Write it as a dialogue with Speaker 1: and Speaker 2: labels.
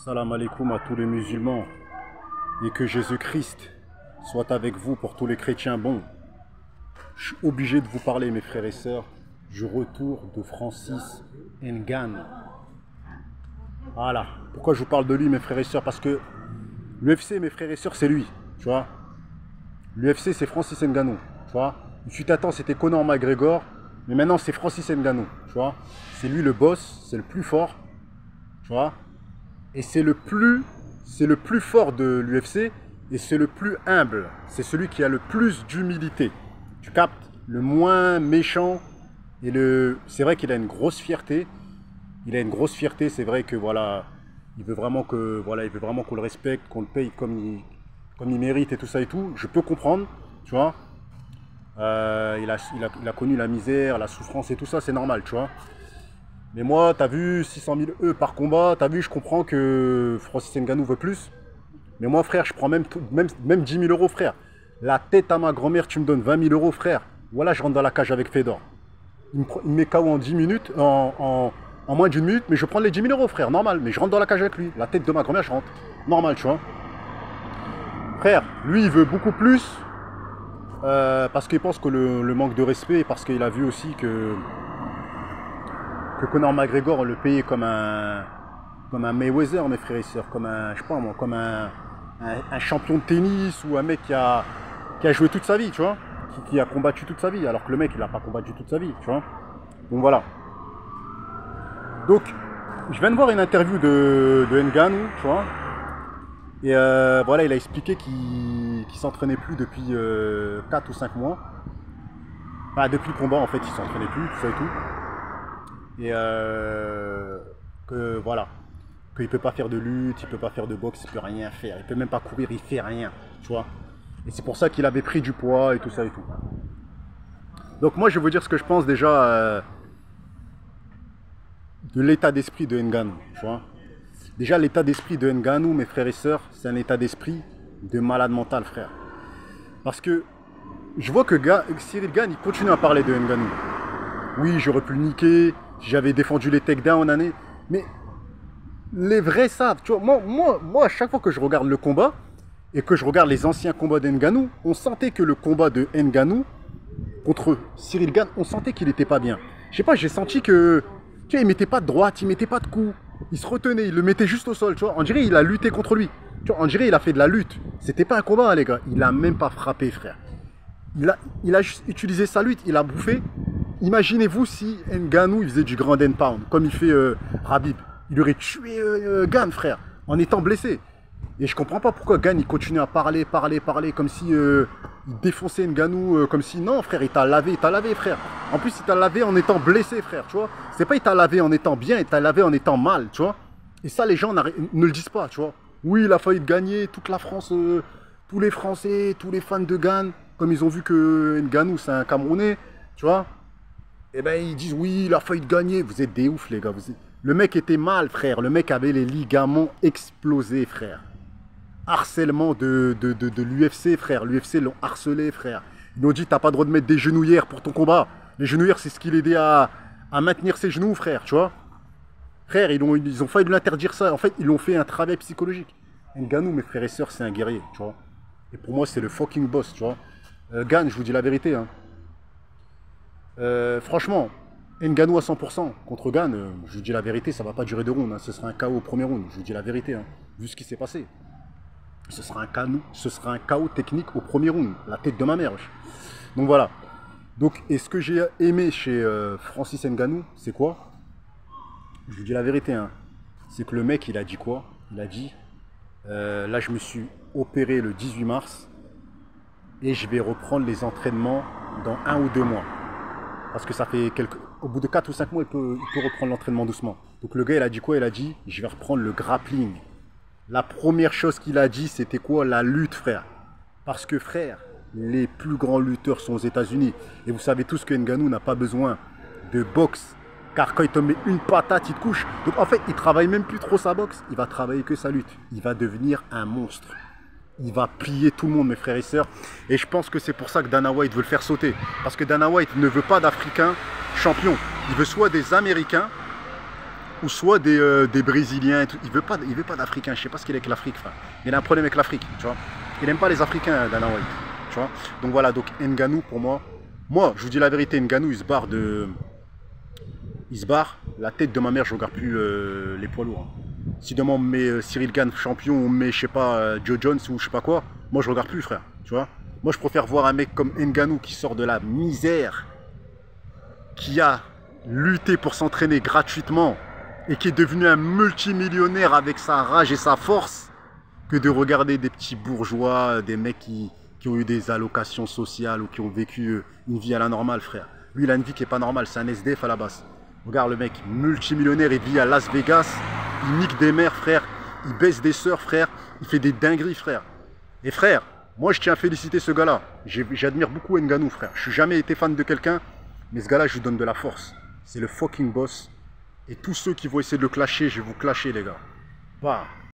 Speaker 1: Salam alaikum à tous les musulmans et que Jésus-Christ soit avec vous pour tous les chrétiens bons. Je suis obligé de vous parler, mes frères et sœurs, du retour de Francis Ngannou. Voilà. Pourquoi je vous parle de lui, mes frères et sœurs? Parce que l'UFC, mes frères et sœurs, c'est lui, tu vois. L'UFC, c'est Francis Ngannou, tu vois. Il fut un temps, c'était Conor McGregor, mais maintenant, c'est Francis Ngannou, tu vois. C'est lui le boss, c'est le plus fort, tu vois. Et c'est le plus fort de l'UFC et c'est le plus humble. C'est celui qui a le plus d'humilité. Tu captes? Le moins méchant. Et c'est vrai qu'il a une grosse fierté. Il a une grosse fierté. C'est vrai que voilà, il veut vraiment qu'on le respecte, qu'on le paye comme il mérite et tout ça et tout. Je peux comprendre, tu vois. Il a connu la misère, la souffrance et tout ça, c'est normal, tu vois. Mais moi, t'as vu 600 000 E par combat, t'as vu, je comprends que Francis Ngannou veut plus. Mais moi, frère, je prends même 10 000 euros, frère. La tête à ma grand-mère, tu me donnes 20 000 euros, frère. Voilà, je rentre dans la cage avec Fedor. Il me met KO en 10 minutes, en moins d'une minute, mais je prends les 10 000 euros, frère, normal. Mais je rentre dans la cage avec lui. La tête de ma grand-mère, je rentre. Normal, tu vois. Frère, lui, il veut beaucoup plus. Parce qu'il pense que le manque de respect, parce qu'il a vu aussi que Conor McGregor le payait comme un Mayweather, mes frères et sœurs, comme un, je sais pas moi, comme un champion de tennis ou un mec qui a joué toute sa vie, tu vois, qui a combattu toute sa vie, alors que le mec il n'a pas combattu toute sa vie, tu vois. Donc voilà. Donc je viens de voir une interview de Ngannou, tu vois, et voilà, il a expliqué qu'il s'entraînait plus depuis 4 ou 5 mois. Enfin, depuis le combat en fait, il s'entraînait plus, tout ça et tout. Et que voilà, qu'il ne peut pas faire de lutte, il ne peut pas faire de boxe, il ne peut rien faire, il ne peut même pas courir, il fait rien, tu vois. Et c'est pour ça qu'il avait pris du poids et tout ça et tout. Donc moi je vais vous dire ce que je pense déjà de l'état d'esprit de Ngannou, tu vois. Déjà l'état d'esprit de Ngannou, mes frères et sœurs, c'est un état d'esprit de malade mental, frère. Parce que je vois que Cyril Gane, il continue à parler de Ngannou. Oui, j'aurais pu le niquer, j'avais défendu les takedowns en année, mais les vrais savent, tu vois, moi, à chaque fois que je regarde le combat, et que je regarde les anciens combats d'Ngannou, on sentait que le combat de Ngannou contre Cyril Gane, on sentait qu'il n'était pas bien. Je sais pas, j'ai senti que, tu vois, il mettait pas de droite, il mettait pas de coup, il se retenait, il le mettait juste au sol, tu vois, on dirait il a lutté contre lui, tu vois, on dirait il a fait de la lutte, c'était pas un combat, hein, les gars, il a même pas frappé, frère. Il a juste utilisé sa lutte, il a bouffé. Imaginez-vous si Ngannou il faisait du grand and pound, comme il fait Khabib. Il aurait tué Gane, frère, en étant blessé. Et je comprends pas pourquoi Gane il continue à parler, comme si il défonçait Ngannou, comme si non, frère, il t'a lavé, frère. En plus, il t'a lavé en étant blessé, frère, tu vois. C'est pas il t'a lavé en étant bien, il t'a lavé en étant mal, tu vois. Et ça, les gens ne le disent pas, tu vois. Oui, il a failli gagner, toute la France, tous les Français, tous les fans de Gane, comme ils ont vu que Ngannou c'est un Camerounais, tu vois. Eh ben ils disent oui, il a failli gagner. Vous êtes des oufs, les gars. Le mec était mal, frère. Le mec avait les ligaments explosés, frère. Harcèlement de l'UFC, frère. L'UFC l'ont harcelé, frère. Ils lui ont dit t'as pas le droit de mettre des genouillères pour ton combat. Les genouillères, c'est ce qui l'aidait à maintenir ses genoux, frère, tu vois. Frère, ils ont failli lui interdire ça. En fait, ils l'ont fait un travail psychologique. Ngannou, mes frères et sœurs, c'est un guerrier, tu vois. Et pour moi, c'est le fucking boss, tu vois. Gane, je vous dis la vérité, hein. Franchement, Ngannou à 100% contre Gane, je vous dis la vérité, ça va pas durer 2 rounds, hein. Ce sera un KO au premier round, je vous dis la vérité, hein. Vu ce qui s'est passé. Ce sera un KO technique au premier round, la tête de ma mère. Donc voilà. Donc, et ce que j'ai aimé chez Francis Ngannou, c'est quoi? Je vous dis la vérité, hein. C'est que le mec, il a dit quoi? Il a dit, là je me suis opéré le 18 mars et je vais reprendre les entraînements dans 1 ou 2 mois. Parce que ça fait au bout de 4 ou 5 mois, il peut reprendre l'entraînement doucement. Donc le gars, il a dit quoi? Il a dit, je vais reprendre le grappling. La première chose qu'il a dit, c'était quoi? La lutte, frère. Parce que, frère, les plus grands lutteurs sont aux États-Unis. Et vous savez tous que Ngannou n'a pas besoin de boxe. Car quand il te met une patate, il te couche. Donc en fait, il travaille même plus trop sa boxe. Il va travailler que sa lutte. Il va devenir un monstre. Il va plier tout le monde, mes frères et sœurs. Et je pense que c'est pour ça que Dana White veut le faire sauter. Parce que Dana White ne veut pas d'Africains champions. Il veut soit des Américains, ou soit des Brésiliens et tout. Il veut pas d'Africains. Je sais pas ce qu'il est avec l'Afrique, frère. Il a un problème avec l'Afrique, tu vois. Il n'aime pas les Africains, Dana White, tu vois. Donc voilà, donc Ngannou pour moi, je vous dis la vérité, Ngannou il se barre. La tête de ma mère, je regarde plus les poids lourds, hein. Si demain on met Cyril Gane champion, on met, je sais pas, Joe Jones ou je sais pas quoi, moi je regarde plus, frère, tu vois. Moi je préfère voir un mec comme Ngannou qui sort de la misère, qui a lutté pour s'entraîner gratuitement et qui est devenu un multimillionnaire avec sa rage et sa force, que de regarder des petits bourgeois, des mecs qui ont eu des allocations sociales ou qui ont vécu une vie à la normale, frère. Lui, il a une vie qui n'est pas normale, c'est un SDF à la base. Regarde le mec, multimillionnaire, il vit à Las Vegas, il nique des mères, frère, il baisse des sœurs, frère, il fait des dingueries, frère. Et frère, moi je tiens à féliciter ce gars-là. J'admire beaucoup Ngannou, frère. Je n'ai jamais été fan de quelqu'un, mais ce gars-là, je lui donne de la force. C'est le fucking boss. Et tous ceux qui vont essayer de le clasher, je vais vous clasher, les gars. Bah.